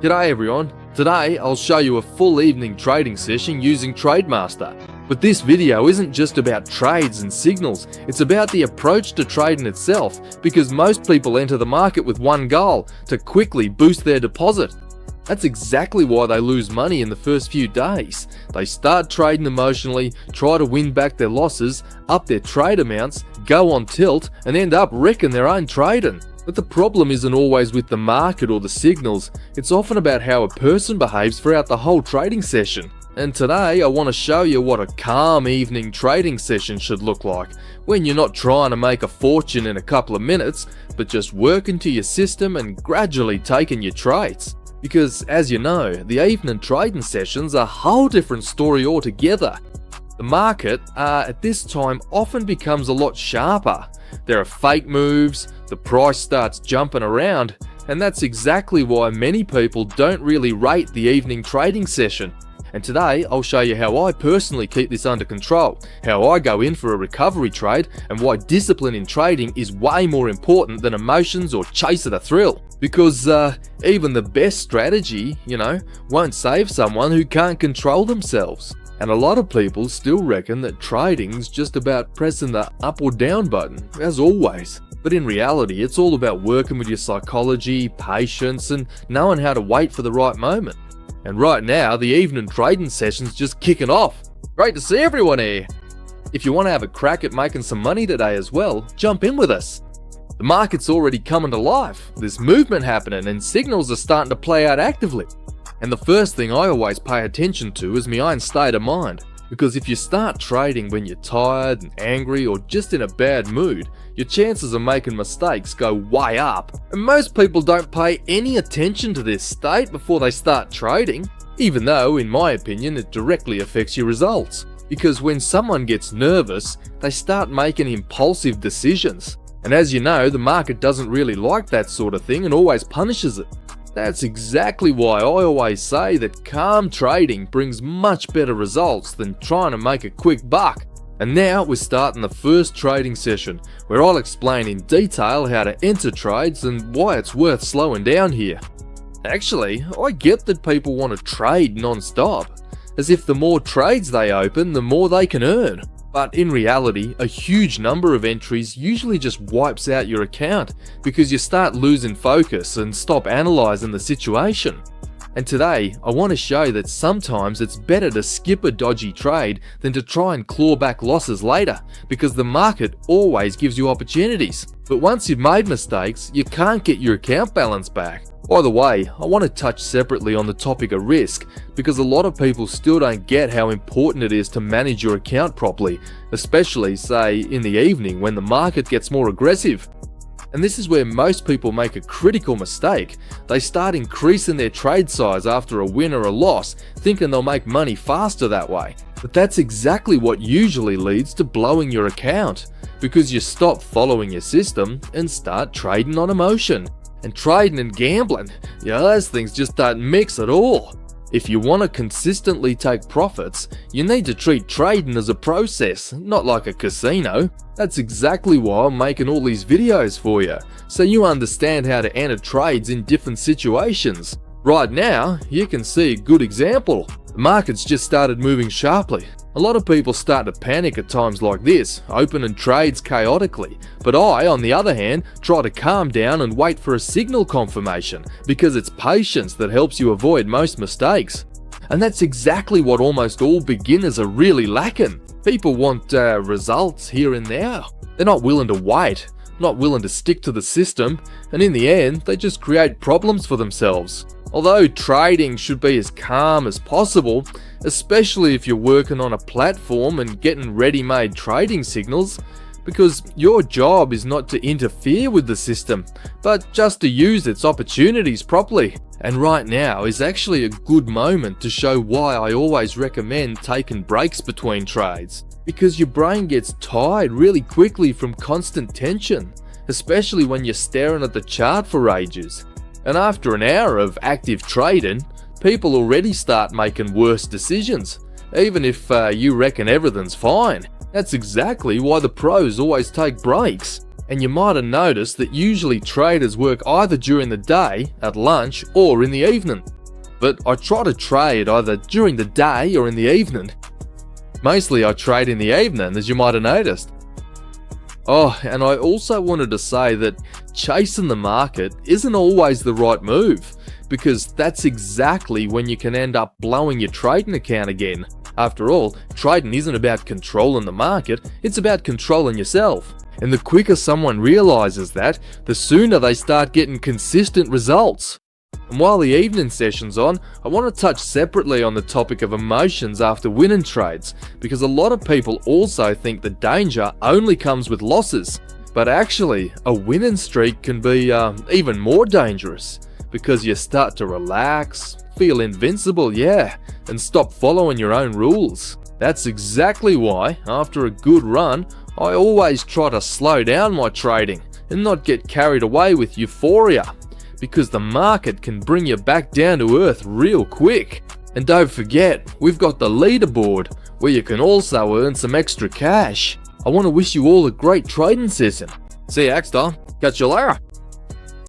G'day everyone, today I'll show you a full evening trading session using TradeMaster. But this video isn't just about trades and signals, it's about the approach to trading itself, because most people enter the market with one goal, to quickly boost their deposit. That's exactly why they lose money in the first few days. They start trading emotionally, try to win back their losses, up their trade amounts, go on tilt, and end up wrecking their own trading. But the problem isn't always with the market or the signals, it's often about how a person behaves throughout the whole trading session. And today I want to show you what a calm evening trading session should look like, when you're not trying to make a fortune in a couple of minutes, but just working to your system and gradually taking your trades. Because as you know, the evening trading sessions are a whole different story altogether. The market at this time often becomes a lot sharper. There are fake moves, the price starts jumping around, and that's exactly why many people don't really rate the evening trading session. And today I'll show you how I personally keep this under control, how I go in for a recovery trade, and why discipline in trading is way more important than emotions or chase of the thrill. Because even the best strategy, won't save someone who can't control themselves. And a lot of people still reckon that trading's just about pressing the up or down button, as always. But in reality, it's all about working with your psychology, patience, and knowing how to wait for the right moment. And right now, the evening trading session's just kicking off. Great to see everyone here! If you want to have a crack at making some money today as well, jump in with us. The market's already coming to life, there's movement happening and signals are starting to play out actively. And the first thing I always pay attention to is my own state of mind. Because if you start trading when you're tired and angry or just in a bad mood, your chances of making mistakes go way up. And most people don't pay any attention to this state before they start trading, even though, in my opinion, it directly affects your results. Because when someone gets nervous, they start making impulsive decisions. And as you know, the market doesn't really like that sort of thing and always punishes it. That's exactly why I always say that calm trading brings much better results than trying to make a quick buck. And now we're starting the first trading session, where I'll explain in detail how to enter trades and why it's worth slowing down here. Actually, I get that people want to trade non-stop, as if the more trades they open, the more they can earn. But in reality, a huge number of entries usually just wipes out your account because you start losing focus and stop analysing the situation. And today, I want to show that sometimes it's better to skip a dodgy trade than to try and claw back losses later, because the market always gives you opportunities. But once you've made mistakes, you can't get your account balance back. By the way, I want to touch separately on the topic of risk, because a lot of people still don't get how important it is to manage your account properly, especially, say, in the evening when the market gets more aggressive. And this is where most people make a critical mistake. They start increasing their trade size after a win or a loss, thinking they'll make money faster that way. But that's exactly what usually leads to blowing your account, because you stop following your system and start trading on emotion. And trading and gambling, those things just don't mix at all. If you want to consistently take profits, you need to treat trading as a process, not like a casino. That's exactly why I'm making all these videos for you, so you understand how to enter trades in different situations. Right now, you can see a good example. The market's just started moving sharply. A lot of people start to panic at times like this, opening trades chaotically. But I, on the other hand, try to calm down and wait for a signal confirmation, because it's patience that helps you avoid most mistakes. And that's exactly what almost all beginners are really lacking. People want results here and there. They're not willing to wait, not willing to stick to the system, and in the end, they just create problems for themselves. Although trading should be as calm as possible, especially if you're working on a platform and getting ready-made trading signals, because your job is not to interfere with the system, but just to use its opportunities properly. And right now is actually a good moment to show why I always recommend taking breaks between trades. Because your brain gets tired really quickly from constant tension, especially when you're staring at the chart for ages. And after an hour of active trading, people already start making worse decisions, even if you reckon everything's fine. That's exactly why the pros always take breaks. And you might have noticed that usually traders work either during the day, at lunch, or in the evening. But I try to trade either during the day or in the evening. Mostly I trade in the evening, as you might have noticed. Oh, and I also wanted to say that chasing the market isn't always the right move, because that's exactly when you can end up blowing your trading account again. After all, trading isn't about controlling the market, it's about controlling yourself. And the quicker someone realizes that, the sooner they start getting consistent results. And while the evening session's on, I want to touch separately on the topic of emotions after winning trades, because a lot of people also think the danger only comes with losses. But actually, a winning streak can be even more dangerous, because you start to relax, feel invincible, and stop following your own rules. That's exactly why, after a good run, I always try to slow down my trading and not get carried away with euphoria, because the market can bring you back down to earth real quick. And don't forget, we've got the leaderboard, where you can also earn some extra cash. I want to wish you all a great trading session. See you next time. Catch you later.